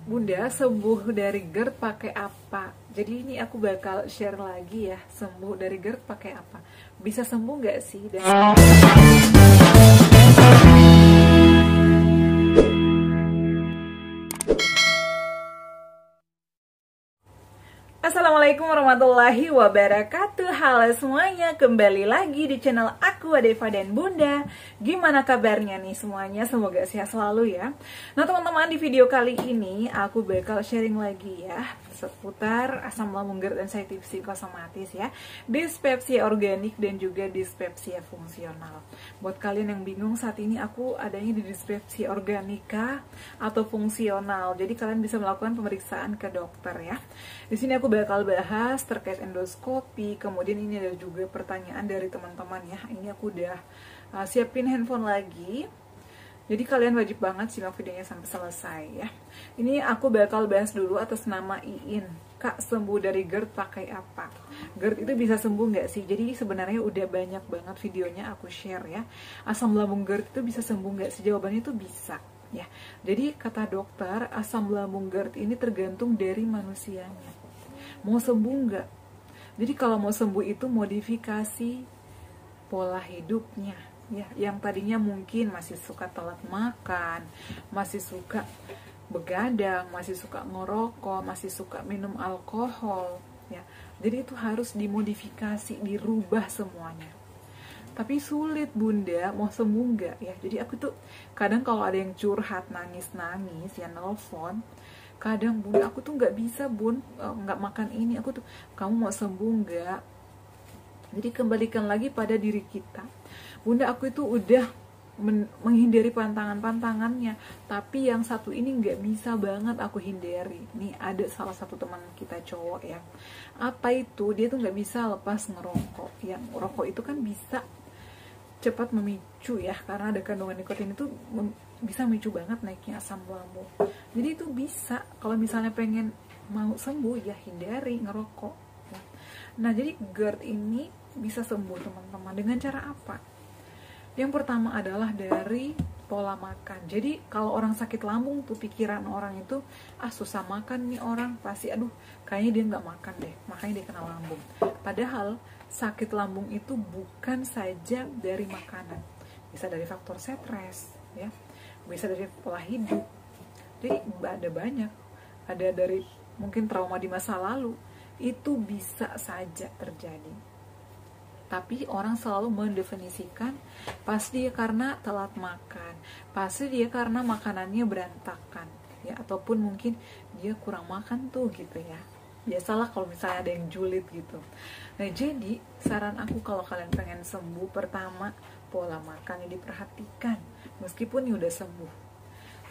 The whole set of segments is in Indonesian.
Bunda, sembuh dari GERD pakai apa? Jadi ini aku bakal share lagi ya, sembuh dari GERD pakai apa? Bisa sembuh nggak sih? Assalamualaikum warahmatullahi wabarakatuh. Halo semuanya, kembali lagi di channel aku Adeva dan Bunda. Gimana kabarnya nih semuanya? Semoga sehat selalu ya. Nah teman-teman, di video kali ini aku bakal sharing lagi ya seputar asam lambung GERD dan sensitif psikosomatis ya, dispepsia organik dan juga dispepsia fungsional. Buat kalian yang bingung, saat ini aku adanya di dispepsia organika atau fungsional. Jadi kalian bisa melakukan pemeriksaan ke dokter ya. Di sini aku bakal bahas terkait endoskopi, kemudian ini ada juga pertanyaan dari teman-teman ya. Ini aku udah siapin handphone lagi. Jadi kalian wajib banget simak videonya sampai selesai ya. Ini aku bakal bahas dulu atas nama Iin. Kak, sembuh dari GERD pakai apa? GERD itu bisa sembuh nggak sih? Jadi sebenarnya udah banyak banget videonya aku share ya. Asam lambung GERD itu bisa sembuh nggak sih? Jawabannya itu bisa ya. Jadi kata dokter, asam lambung GERD ini tergantung dari manusianya. Mau sembuh nggak? Jadi kalau mau sembuh itu modifikasi pola hidupnya ya, yang tadinya mungkin masih suka telat makan, masih suka begadang, masih suka ngerokok, masih suka minum alkohol ya. Jadi itu harus dimodifikasi, dirubah semuanya. Tapi sulit Bunda, mau sembuh nggak ya? Jadi aku tuh kadang kalau ada yang curhat nangis-nangis ya nelfon, kadang Bunda aku tuh nggak bisa Bun, nggak makan ini, aku tuh kamu mau sembuh nggak? Jadi kembalikan lagi pada diri kita. Bunda aku itu udah menghindari pantangan-pantangannya, tapi yang satu ini nggak bisa banget aku hindari. Nih ada salah satu teman kita cowok ya, apa itu, dia tuh nggak bisa lepas ngerokok. Yang rokok itu kan bisa cepat memicu ya, karena ada kandungan nikotin itu bisa memicu banget naiknya asam lambung. Jadi itu bisa, kalau misalnya pengen mau sembuh ya hindari ngerokok ya. Nah jadi GERD ini bisa sembuh teman-teman dengan cara apa? Yang pertama adalah dari pola makan. Jadi kalau orang sakit lambung tuh pikiran orang itu, susah makan nih orang, pasti aduh kayaknya dia nggak makan deh, makanya dia kena lambung. Padahal sakit lambung itu bukan saja dari makanan, bisa dari faktor stres ya, bisa dari pola hidup. Jadi ada banyak, ada dari mungkin trauma di masa lalu, itu bisa saja terjadi. Tapi orang selalu mendefinisikan pasti dia karena telat makan, pasti dia karena makanannya berantakan ya, ataupun mungkin dia kurang makan tuh gitu ya. Biasalah kalau misalnya ada yang julid gitu. Nah jadi saran aku kalau kalian pengen sembuh, pertama pola makannya diperhatikan. Meskipun udah sembuh,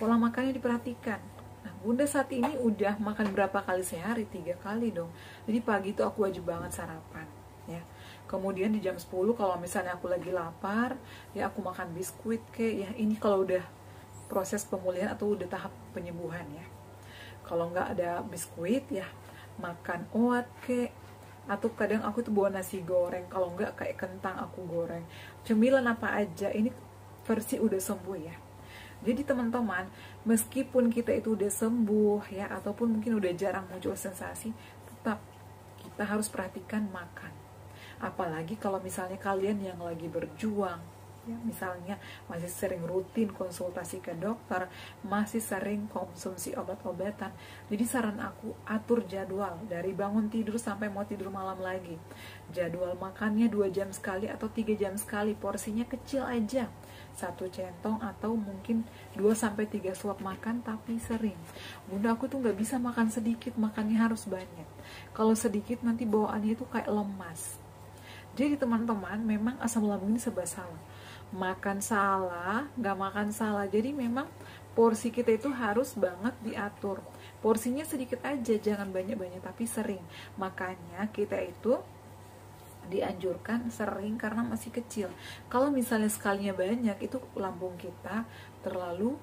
pola makannya diperhatikan. Nah Bunda saat ini udah makan berapa kali sehari? 3 kali dong. Jadi pagi itu aku wajib banget sarapan ya. Kemudian di jam 10 kalau misalnya aku lagi lapar ya aku makan biskuit ya. Ini kalau udah proses pemulihan atau udah tahap penyembuhan ya. Kalau nggak ada biskuit ya makan oat atau kadang aku tuh bawa nasi goreng, kalau nggak kayak kentang aku goreng. Cemilan apa aja, ini versi udah sembuh ya. Jadi teman-teman, meskipun kita itu udah sembuh ya, ataupun mungkin udah jarang muncul sensasi, tetap kita harus perhatikan makan. Apalagi kalau misalnya kalian yang lagi berjuang ya, misalnya masih sering rutin konsultasi ke dokter, masih sering konsumsi obat-obatan. Jadi saran aku, atur jadwal dari bangun tidur sampai mau tidur malam lagi. Jadwal makannya 2 jam sekali atau 3 jam sekali, porsinya kecil aja, 1 centong atau mungkin 2-3 suap makan, tapi sering. Bunda aku tuh nggak bisa makan sedikit, makannya harus banyak. Kalau sedikit nanti bawaannya itu kayak lemas. Jadi teman-teman, memang asam lambung ini serba salah. Makan salah, nggak makan salah. Jadi memang porsi kita itu harus banget diatur. Porsinya sedikit aja, jangan banyak-banyak, tapi sering. Makanya kita itu dianjurkan sering karena masih kecil. Kalau misalnya sekalinya banyak, itu lambung kita terlalu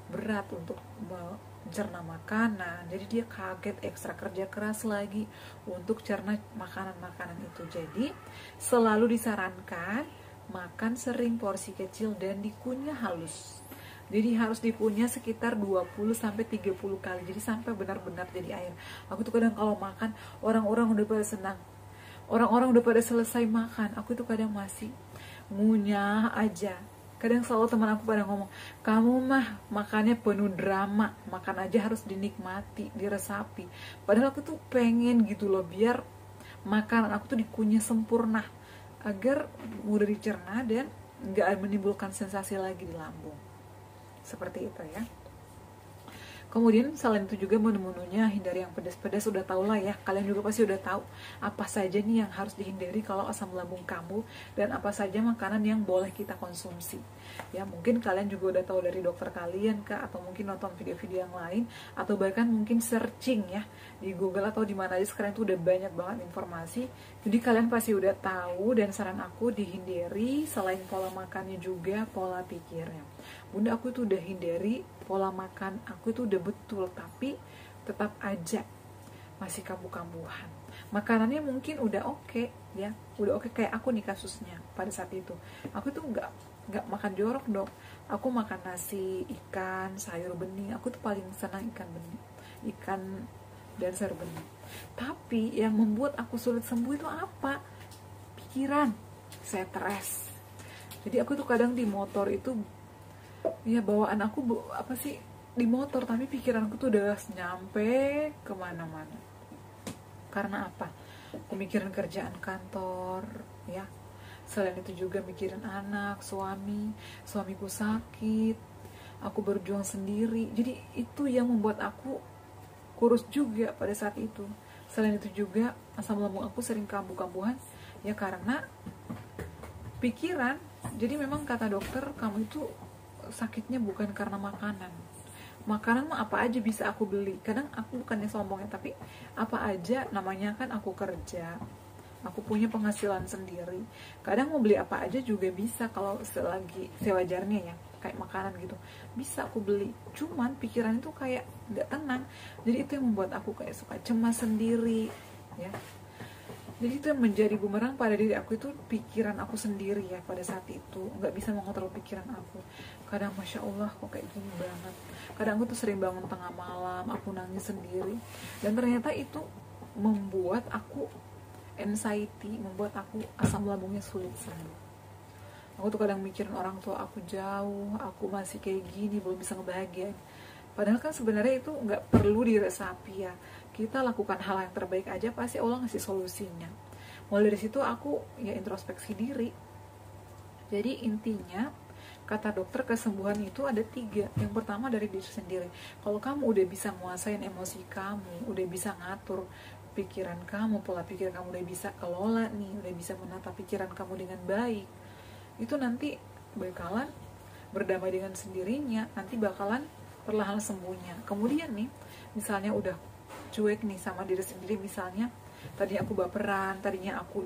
berat untuk mencerna makanan, jadi dia kaget, ekstra kerja keras lagi untuk cerna makanan-makanan itu. Jadi selalu disarankan makan sering, porsi kecil, dan dikunyah halus. Jadi harus dikunyah sekitar 20-30 kali. Jadi sampai benar-benar jadi air. Aku tuh kadang kalau makan, orang-orang udah pada senang. Orang-orang udah pada selesai makan, aku tuh kadang masih ngunyah aja. Kadang selalu teman aku pada ngomong, kamu mah makannya penuh drama, makan aja harus dinikmati, diresapi. Padahal aku tuh pengen gitu loh, biar makanan aku tuh dikunyah sempurna, agar mudah dicerna dan nggak menimbulkan sensasi lagi di lambung. Seperti itu ya. Kemudian selain itu juga menu-menunya hindari yang pedas-pedas, udah tau lah ya. Kalian juga pasti udah tahu apa saja nih yang harus dihindari kalau asam lambung kambuh, dan apa saja makanan yang boleh kita konsumsi. Ya mungkin kalian juga udah tahu dari dokter kalian kah, atau mungkin nonton video-video yang lain, atau bahkan mungkin searching ya di Google atau di mana aja sekarang itu udah banyak banget informasi. Jadi kalian pasti udah tahu, dan saran aku dihindari selain pola makannya juga pola pikirnya. Bunda, aku tuh udah hindari pola makan aku itu udah betul, tapi tetap aja masih kambuh-kambuhan. Makanannya mungkin udah oke, ya, udah oke kayak aku nih kasusnya pada saat itu. Aku tuh nggak makan jorok dong. Aku makan nasi, ikan, sayur bening. Aku tuh paling senang ikan bening, ikan dan sayur bening. Tapi yang membuat aku sulit sembuh itu apa? Pikiran, stres. Jadi aku tuh kadang di motor itu, ya bawaan aku apa sih di motor, tapi pikiranku tuh udah nyampe kemana-mana. Karena apa? Pemikiran kerjaan kantor, ya. Selain itu juga mikirin anak, suamiku sakit, aku berjuang sendiri. Jadi itu yang membuat aku kurus juga pada saat itu. Selain itu juga asam lambung aku sering kambuh-kambuhan, ya karena pikiran. Jadi memang kata dokter, kamu itu sakitnya bukan karena makanan. Makanan mah apa aja bisa aku beli. Kadang aku bukannya sombongnya, tapi apa aja, namanya kan aku kerja, aku punya penghasilan sendiri. Kadang mau beli apa aja juga bisa, kalau selagi sewajarnya ya, kayak makanan gitu bisa aku beli. Cuman pikiran itu kayak nggak tenang. Jadi itu yang membuat aku kayak suka cemas sendiri, ya. Jadi itu yang menjadi bumerang pada diri aku, itu pikiran aku sendiri ya. Pada saat itu nggak bisa mengontrol pikiran aku. Kadang Masya Allah kok kayak gini banget. Kadang aku tuh sering bangun tengah malam, aku nangis sendiri. Dan ternyata itu membuat aku anxiety, membuat aku asam lambungnya sulit sembuh. Aku tuh kadang mikirin orang tua aku jauh, aku masih kayak gini, belum bisa ngebahagiain. Padahal kan sebenarnya itu nggak perlu diresapi ya. Kita lakukan hal yang terbaik aja, pasti Allah ngasih solusinya. Mulai dari situ aku ya introspeksi diri. Jadi intinya kata dokter kesembuhan itu ada 3. Yang pertama dari diri sendiri. Kalau kamu udah bisa menguasain emosi kamu, udah bisa ngatur pikiran kamu, pola pikir kamu udah bisa kelola nih, udah bisa menata pikiran kamu dengan baik, itu nanti bakalan berdamai dengan sendirinya, nanti bakalan perlahan sembuhnya. Kemudian nih, misalnya udah cuek nih sama diri sendiri, misalnya tadinya aku baperan, tadinya aku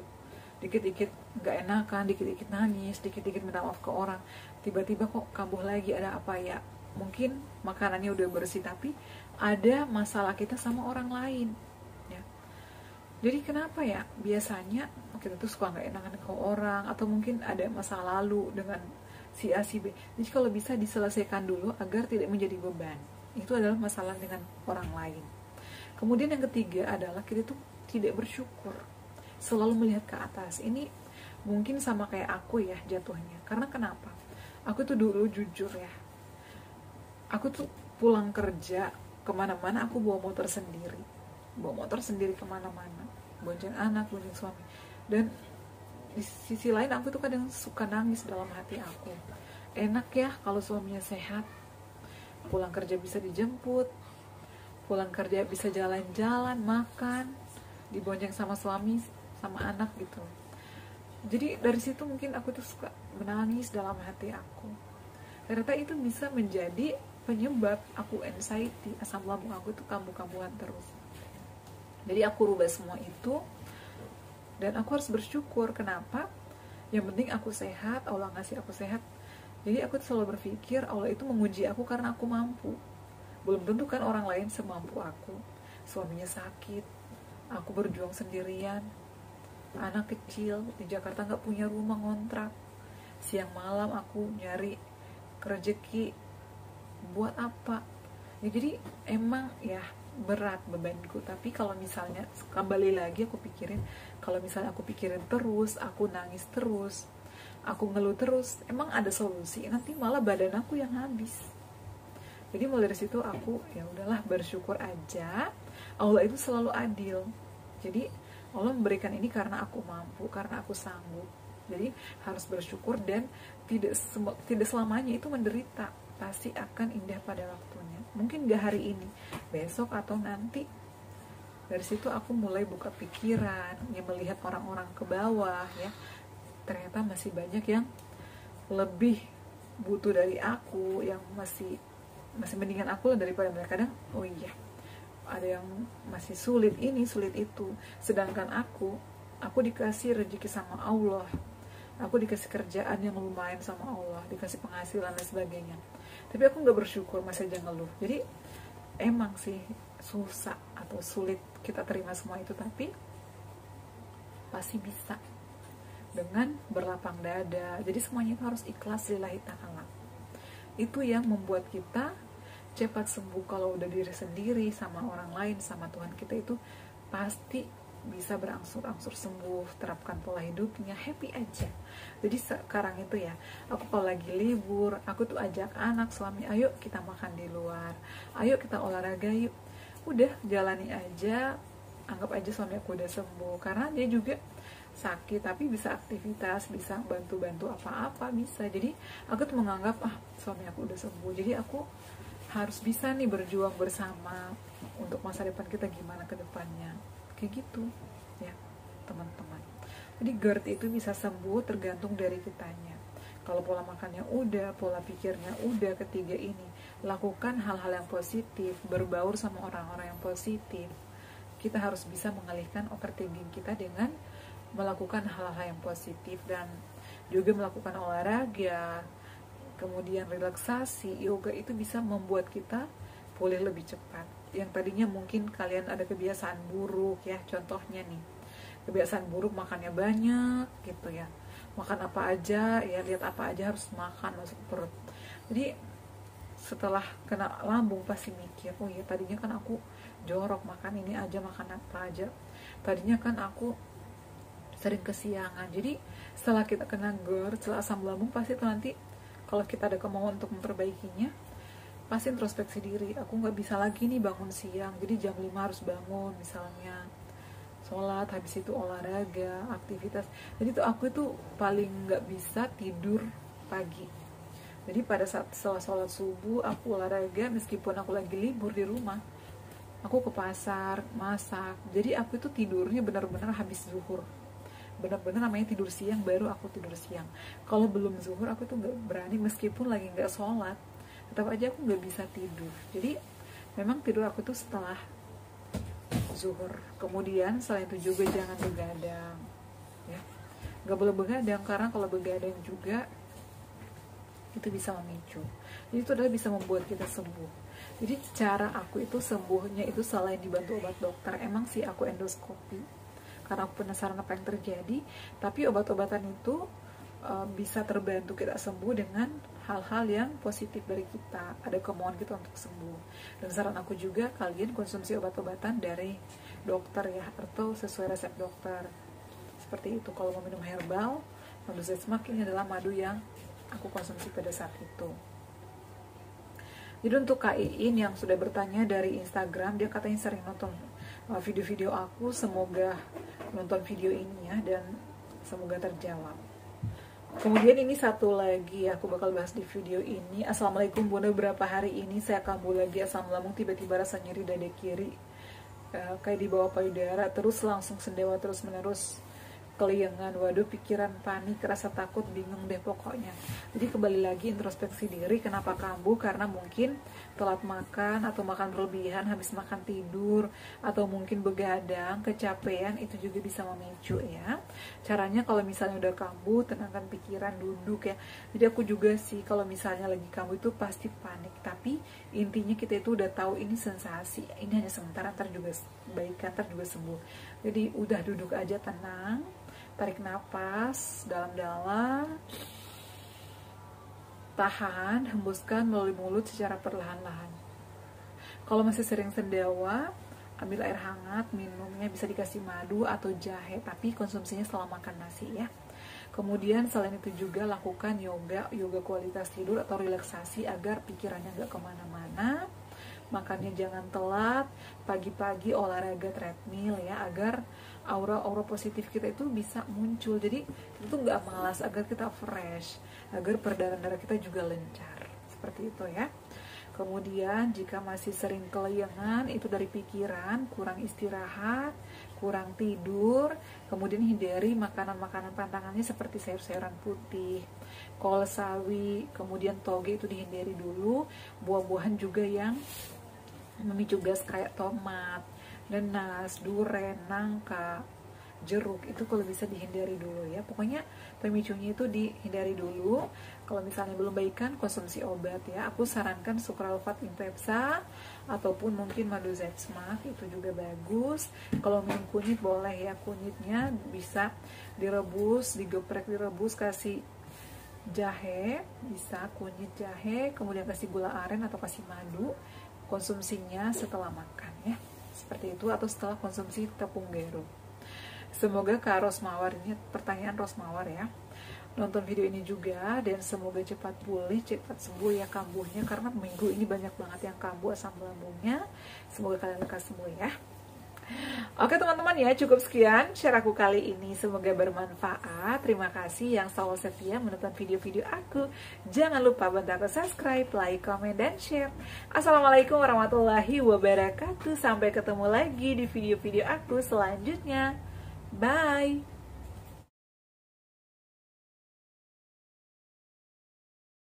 dikit-dikit gak enakan, dikit-dikit nangis, dikit-dikit minta maaf ke orang, tiba-tiba kok kambuh lagi, ada apa ya? Mungkin makanannya udah bersih, tapi ada masalah kita sama orang lain, ya. Jadi kenapa ya biasanya kita tuh suka gak enakan ke orang, atau mungkin ada masa lalu dengan si A si B. Jadi kalau bisa diselesaikan dulu agar tidak menjadi beban. Itu adalah masalah dengan orang lain. Kemudian yang ketiga adalah kita tuh tidak bersyukur, selalu melihat ke atas. Ini mungkin sama kayak aku ya jatuhnya. Karena kenapa? Aku tuh dulu jujur ya, aku tuh pulang kerja kemana-mana aku bawa motor sendiri kemana-mana, bonceng anak, bonceng suami. Dan di sisi lain aku tuh kadang suka nangis dalam hati aku. Enak ya kalau suaminya sehat, pulang kerja bisa dijemput, pulang kerja bisa jalan-jalan, makan, dibonceng sama suami, sama anak gitu. Jadi dari situ mungkin aku tuh suka menangis dalam hati aku. Ternyata itu bisa menjadi penyebab aku anxiety, asam lambung aku tuh kambuh-kambuhan terus. Jadi aku rubah semua itu, dan aku harus bersyukur. Kenapa? Yang penting aku sehat, Allah ngasih aku sehat. Jadi aku selalu berpikir Allah itu menguji aku karena aku mampu. Belum tentu kan orang lain semampu aku. Suaminya sakit, aku berjuang sendirian, anak kecil di Jakarta nggak punya rumah, ngontrak. Siang malam aku nyari rezeki buat apa ya. Jadi emang ya berat bebanku, tapi kalau misalnya kembali lagi aku pikirin, kalau misalnya aku pikirin terus, aku nangis terus, aku ngeluh terus, emang ada solusi? Nanti malah badan aku yang habis. Jadi mulai dari situ aku ya udahlah, bersyukur aja. Allah itu selalu adil. Jadi Allah memberikan ini karena aku mampu, karena aku sanggup. Jadi harus bersyukur, dan tidak selamanya itu menderita. Pasti akan indah pada waktunya. Mungkin gak hari ini, besok atau nanti. Dari situ aku mulai buka pikiran, ya melihat orang-orang ke bawah ya. Ternyata masih banyak yang lebih butuh dari aku, yang masih mendingan aku daripada mereka. Kadang oh iya, ada yang masih sulit ini, sulit itu. Sedangkan aku dikasih rezeki sama Allah. Aku dikasih kerjaan yang lumayan sama Allah, dikasih penghasilan dan sebagainya. Tapi aku nggak bersyukur, masih aja ngeluh. Jadi emang sih susah atau sulit kita terima semua itu, tapi pasti bisa dengan berlapang dada. Jadi semuanya itu harus ikhlas lillahi ta'ala. Itu yang membuat kita cepat sembuh. Kalau udah diri sendiri, sama orang lain, sama Tuhan kita, itu pasti bisa berangsur-angsur sembuh. Terapkan pola hidupnya, happy aja. Jadi sekarang itu ya, aku kalau lagi libur, aku tuh ajak anak, suami, ayo kita makan di luar, ayo kita olahraga yuk. Udah jalani aja, anggap aja suami aku udah sembuh. Karena dia juga sakit tapi bisa aktivitas, bisa bantu-bantu apa-apa, bisa. Jadi aku tuh menganggap suami aku udah sembuh, jadi aku harus bisa nih berjuang bersama untuk masa depan kita, gimana ke depannya, kayak gitu ya teman-teman. Jadi GERD itu bisa sembuh tergantung dari kitanya. Kalau pola makannya udah, pola pikirnya udah, ketiga ini, lakukan hal-hal yang positif, berbaur sama orang-orang yang positif. Kita harus bisa mengalihkan overthinking kita dengan melakukan hal-hal yang positif, dan juga melakukan olahraga, kemudian relaksasi, yoga. Itu bisa membuat kita pulih lebih cepat. Yang tadinya mungkin kalian ada kebiasaan buruk ya, contohnya nih, kebiasaan buruk makannya banyak gitu ya, makan apa aja ya, lihat apa aja harus makan, masuk perut. Jadi setelah kena lambung pasti mikir, oh ya tadinya kan aku jorok, makan ini aja, makan apa aja, tadinya kan aku sering kesiangan. Jadi setelah kita kena GERD, setelah asam lambung, pasti itu nanti kalau kita ada kemauan untuk memperbaikinya, pasti introspeksi diri. Aku nggak bisa lagi nih bangun siang, jadi jam 5 harus bangun misalnya, sholat, habis itu olahraga, aktivitas. Jadi tuh aku itu paling nggak bisa tidur pagi. Jadi pada saat setelah sholat subuh aku olahraga, meskipun aku lagi libur di rumah, aku ke pasar masak. Jadi aku itu tidurnya benar-benar habis zuhur, benar-benar namanya tidur siang, baru aku tidur siang. Kalau belum zuhur aku tuh nggak berani, meskipun lagi nggak sholat tetap aja aku nggak bisa tidur. Jadi memang tidur aku tuh setelah zuhur. Kemudian selain itu juga jangan begadang ya, nggak boleh begadang, karena kalau begadang juga itu bisa memicu. Jadi itu adalah bisa membuat kita sembuh. Jadi cara aku itu sembuhnya itu selain dibantu obat dokter, emang sih aku endoskopi karena aku penasaran apa yang terjadi. Tapi obat-obatan itu bisa terbantu kita sembuh dengan hal-hal yang positif dari kita, ada kemauan kita untuk sembuh. Dan saran aku juga, kalian konsumsi obat-obatan dari dokter ya, atau sesuai resep dokter. Seperti itu. Kalau mau minum herbal, madu zesmak ini adalah madu yang aku konsumsi pada saat itu. Jadi untuk Kak Iin yang sudah bertanya dari Instagram, dia katanya sering nonton video-video aku, semoga nonton video ini ya, dan semoga terjawab. Kemudian ini satu lagi aku bakal bahas di video ini. Assalamualaikum Bunda, beberapa hari ini saya kambuh lagi asam lambung, tiba-tiba rasa nyeri dada kiri kayak di bawah payudara, terus langsung sendewa terus menerus, keliengan, waduh pikiran panik, rasa takut, bingung deh pokoknya. Jadi kembali lagi introspeksi diri, kenapa kambuh? Karena mungkin telat makan, atau makan berlebihan, habis makan tidur, atau mungkin begadang, kecapean, itu juga bisa memicu ya. Caranya kalau misalnya udah kambuh, tenangkan pikiran, duduk ya. Jadi aku juga sih kalau misalnya lagi kambuh itu pasti panik, tapi intinya kita itu udah tahu ini sensasi, ini hanya sementara, ntar juga baik, ntar juga sembuh. Jadi udah duduk aja tenang, tarik nafas dalam-dalam, tahan, hembuskan melalui mulut secara perlahan-lahan. Kalau masih sering sendawa, ambil air hangat, minumnya bisa dikasih madu atau jahe, tapi konsumsinya setelah makan nasi ya. Kemudian selain itu juga lakukan yoga kualitas tidur atau relaksasi agar pikirannya nggak kemana-mana. Makannya jangan telat, pagi-pagi olahraga treadmill ya, agar aura-aura positif kita itu bisa muncul. Jadi itu nggak malas, agar kita fresh, agar peredaran darah kita juga lancar. Seperti itu ya. Kemudian jika masih sering kelayangan, itu dari pikiran, kurang istirahat, kurang tidur, kemudian hindari makanan-makanan pantangannya seperti sayur-sayuran putih, kol sawi, kemudian toge itu dihindari dulu, buah-buahan juga yang memicu gas kayak tomat, nanas, duren, nangka, jeruk itu kalau bisa dihindari dulu ya. Pokoknya pemicunya itu dihindari dulu. Kalau misalnya belum baikan, konsumsi obat ya. Aku sarankan sukralfat impepsa ataupun mungkin madu zetsmak, itu juga bagus. Kalau minum kunyit boleh ya, kunyitnya bisa direbus, digeprek, direbus, kasih jahe, bisa kunyit jahe, kemudian kasih gula aren atau kasih madu. Konsumsinya setelah makan ya, seperti itu, atau setelah konsumsi tepung gero. Semoga Kak Rosmawar, ini pertanyaan Rosmawar ya, nonton video ini juga, dan semoga cepat pulih, cepat sembuh ya kambuhnya, karena minggu ini banyak banget yang kambuh asam lambungnya. Semoga kalian lekas sembuh ya. Oke teman-teman ya, cukup sekian share aku kali ini, semoga bermanfaat. Terima kasih yang selalu setia menonton video-video aku. Jangan lupa bantu aku subscribe, like, komen, dan share. Assalamualaikum warahmatullahi wabarakatuh. Sampai ketemu lagi di video-video aku selanjutnya. Bye.